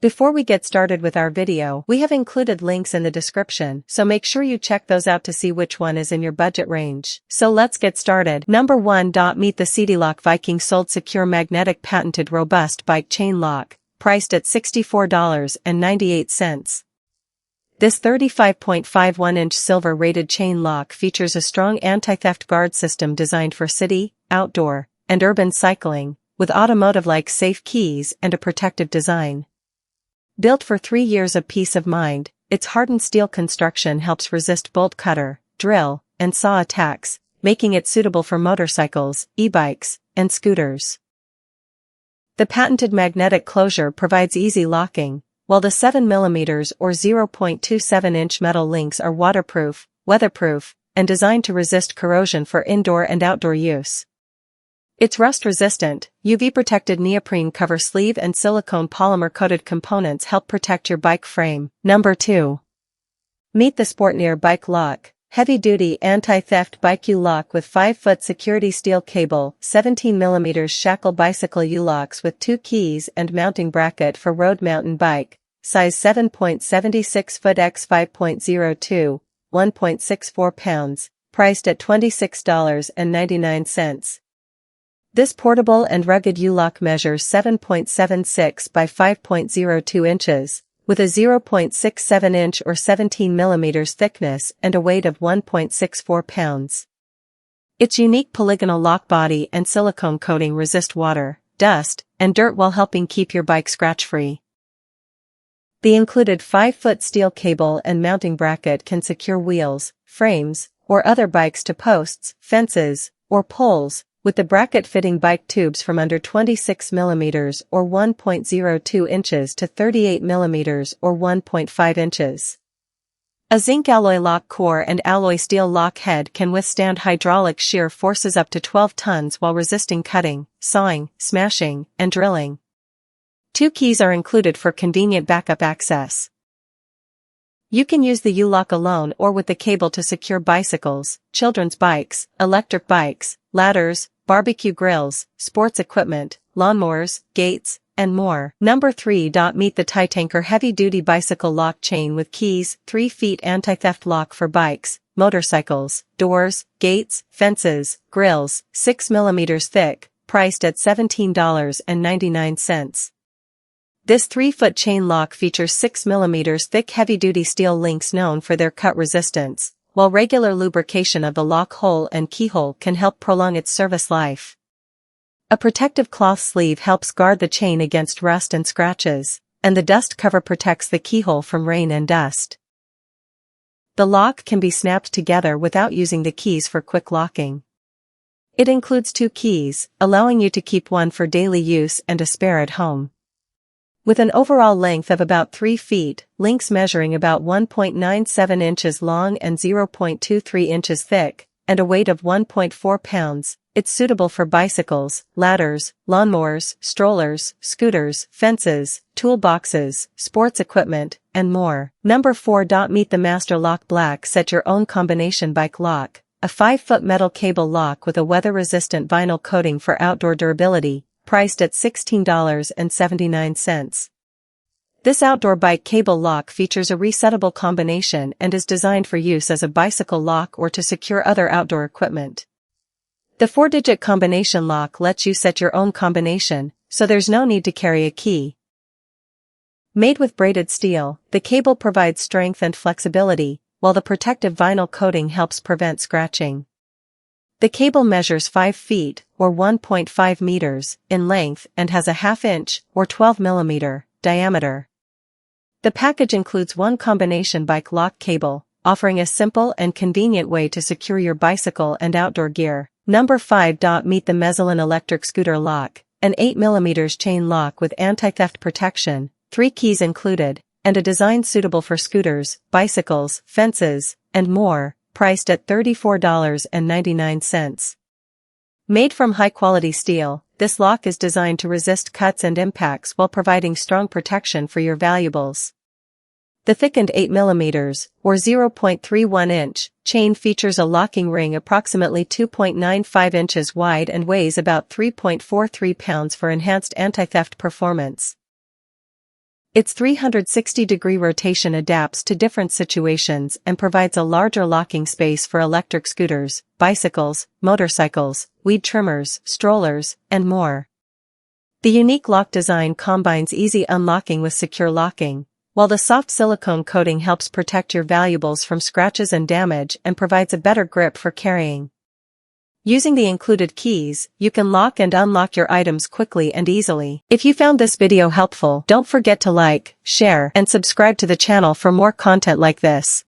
Before we get started with our video, we have included links in the description, so make sure you check those out to see which one is in your budget range. So let's get started. Number 1. Meet the Seatylock Viking sold secure magnetic patented robust bike chain lock, priced at $64.98. This 35.51-inch silver-rated chain lock features a strong anti-theft guard system designed for city, outdoor, and urban cycling, with automotive-like safe keys and a protective design. Built for 3 years of peace of mind, its hardened steel construction helps resist bolt cutter, drill, and saw attacks, making it suitable for motorcycles, e-bikes, and scooters. The patented magnetic closure provides easy locking, while the 7mm or 0.27-inch metal links are waterproof, weatherproof, and designed to resist corrosion for indoor and outdoor use. Its rust-resistant, UV-protected neoprene cover sleeve and silicone polymer-coated components help protect your bike frame. Number 2. Meet the Sportneer U-lock, heavy-duty anti-theft bike U-lock with 5-foot security steel cable, 17mm shackle bicycle U-locks with 2 keys and mounting bracket for road mountain bike, size 7.76 foot x 5.02, 1.64 pounds, priced at $26.99. This portable and rugged U-lock measures 7.76 by 5.02 inches, with a 0.67-inch or 17mm thickness and a weight of 1.64 pounds. Its unique polygonal lock body and silicone coating resist water, dust, and dirt while helping keep your bike scratch-free. The included 5-foot steel cable and mounting bracket can secure wheels, frames, or other bikes to posts, fences, or poles, with the bracket fitting bike tubes from under 26mm or 1.02 inches to 38mm or 1.5 inches. A zinc alloy lock core and alloy steel lock head can withstand hydraulic shear forces up to 12 tons while resisting cutting, sawing, smashing, and drilling. 2 keys are included for convenient backup access. You can use the U-lock alone or with the cable to secure bicycles, children's bikes, electric bikes, ladders, barbecue grills, sports equipment, lawnmowers, gates, and more. Number 3. Meet the Titanker heavy-duty bicycle lock chain with keys, 3 feet anti-theft lock for bikes, motorcycles, doors, gates, fences, grills, 6mm thick, priced at $17.99. This 3-foot chain lock features 6mm thick heavy-duty steel links known for their cut resistance, while regular lubrication of the lock hole and keyhole can help prolong its service life. A protective cloth sleeve helps guard the chain against rust and scratches, and the dust cover protects the keyhole from rain and dust. The lock can be snapped together without using the keys for quick locking. It includes 2 keys, allowing you to keep one for daily use and a spare at home. With an overall length of about 3 feet, links measuring about 1.97 inches long and 0.23 inches thick, and a weight of 1.4 pounds, it's suitable for bicycles, ladders, lawnmowers, strollers, scooters, fences, toolboxes, sports equipment, and more. Number 4. Meet the Master Lock Black Set Your Own Combination Bike Lock, a 5-foot metal cable lock with a weather-resistant vinyl coating for outdoor durability, priced at $16.79. This outdoor bike cable lock features a resettable combination and is designed for use as a bicycle lock or to secure other outdoor equipment. The 4-digit combination lock lets you set your own combination, so there's no need to carry a key. Made with braided steel, the cable provides strength and flexibility, while the protective vinyl coating helps prevent scratching. The cable measures 5 feet, or 1.5 meters, in length and has a 1/2 inch, or 12mm, diameter. The package includes 1 combination bike lock cable, offering a simple and convenient way to secure your bicycle and outdoor gear. Number 5. Meet the Mezelon electric scooter lock, an 8mm chain lock with anti-theft protection, 3 keys included, and a design suitable for scooters, bicycles, fences, and more, priced at $34.99. Made from high-quality steel, this lock is designed to resist cuts and impacts while providing strong protection for your valuables. The thickened 8mm, or 0.31-inch, chain features a locking ring approximately 2.95 inches wide and weighs about 3.43 pounds for enhanced anti-theft performance. Its 360-degree rotation adapts to different situations and provides a larger locking space for electric scooters, bicycles, motorcycles, weed trimmers, strollers, and more. The unique lock design combines easy unlocking with secure locking, while the soft silicone coating helps protect your valuables from scratches and damage and provides a better grip for carrying. Using the included keys, you can lock and unlock your items quickly and easily. If you found this video helpful, don't forget to like, share, and subscribe to the channel for more content like this.